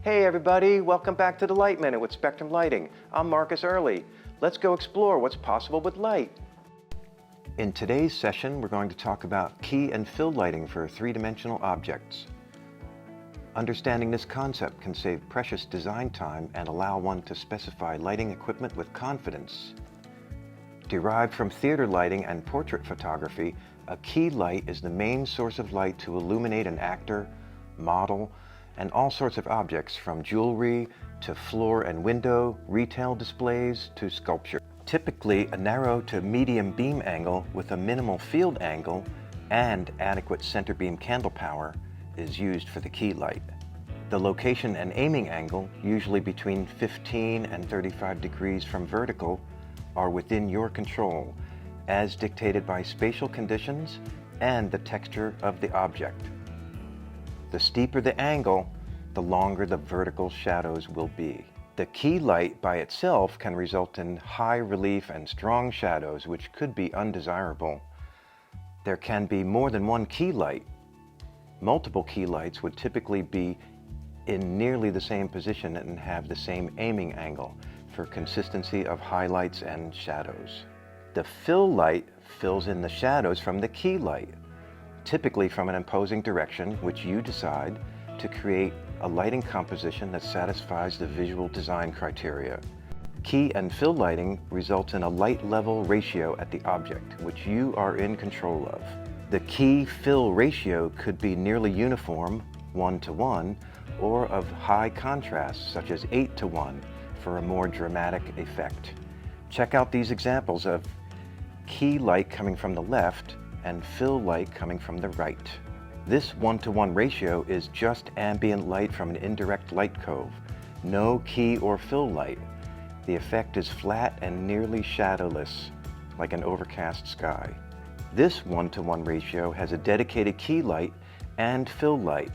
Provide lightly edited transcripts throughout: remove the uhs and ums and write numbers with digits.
Hey everybody, welcome back to the Light Minute with Spectrum Lighting. I'm Markus Earley. Let's go explore what's possible with light. In today's session, we're going to talk about key and fill lighting for three-dimensional objects. Understanding this concept can save precious design time and allow one to specify lighting equipment with confidence. Derived from theater lighting and portrait photography, a key light is the main source of light to illuminate an actor, model, and all sorts of objects from jewelry to floor and window, retail displays to sculpture. Typically, a narrow to medium beam angle with a minimal field angle and adequate center beam candle power is used for the key light. The location and aiming angle, usually between 15 and 35 degrees from vertical, are within your control, as dictated by spatial conditions and the texture of the object. The steeper the angle, the longer the vertical shadows will be. The key light by itself can result in high relief and strong shadows, which could be undesirable. There can be more than one key light. Multiple key lights would typically be in nearly the same position and have the same aiming angle for consistency of highlights and shadows. The fill light fills in the shadows from the key light, typically from an imposing direction, which you decide, to create a lighting composition that satisfies the visual design criteria. Key and fill lighting results in a light level ratio at the object, which you are in control of. The key-fill ratio could be nearly uniform, 1:1, or of high contrast, such as 8:1, for a more dramatic effect. Check out these examples of key light coming from the left and fill light coming from the right. This 1:1 ratio is just ambient light from an indirect light cove, no key or fill light. The effect is flat and nearly shadowless, like an overcast sky. This 1:1 ratio has a dedicated key light and fill light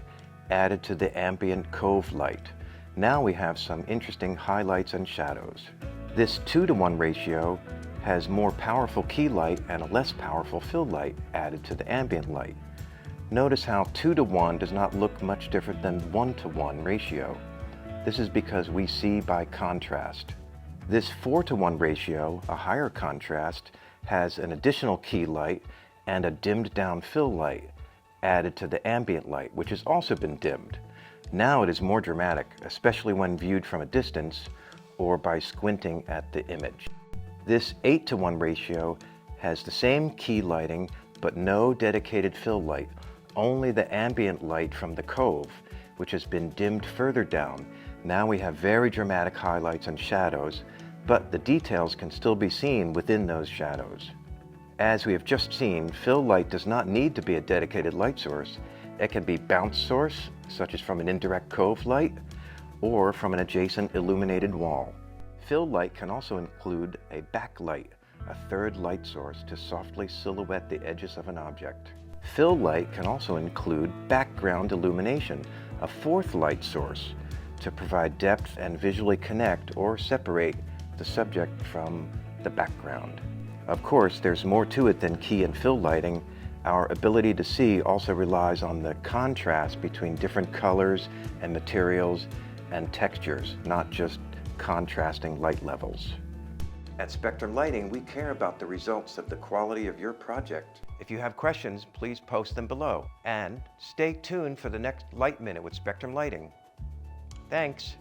added to the ambient cove light. Now we have some interesting highlights and shadows. This 2:1 ratio has more powerful key light and a less powerful fill light added to the ambient light. Notice how 2:1 does not look much different than 1:1 ratio. This is because we see by contrast. This 4:1 ratio, a higher contrast, has an additional key light and a dimmed down fill light added to the ambient light, which has also been dimmed. Now it is more dramatic, especially when viewed from a distance or by squinting at the image. This 8:1 ratio has the same key lighting but no dedicated fill light, only the ambient light from the cove, which has been dimmed further down. Now we have very dramatic highlights and shadows, but the details can still be seen within those shadows. As we have just seen, fill light does not need to be a dedicated light source. It can be bounce source, such as from an indirect cove light, or from an adjacent illuminated wall. Fill light can also include a backlight, a third light source to softly silhouette the edges of an object. Fill light can also include background illumination, a fourth light source, to provide depth and visually connect or separate the subject from the background. Of course, there's more to it than key and fill lighting. Our ability to see also relies on the contrast between different colors and materials and textures, not just contrasting light levels. At Spectrum Lighting, we care about the results of the quality of your project. If you have questions, please post them below. And stay tuned for the next Light Minute with Spectrum Lighting. Thanks.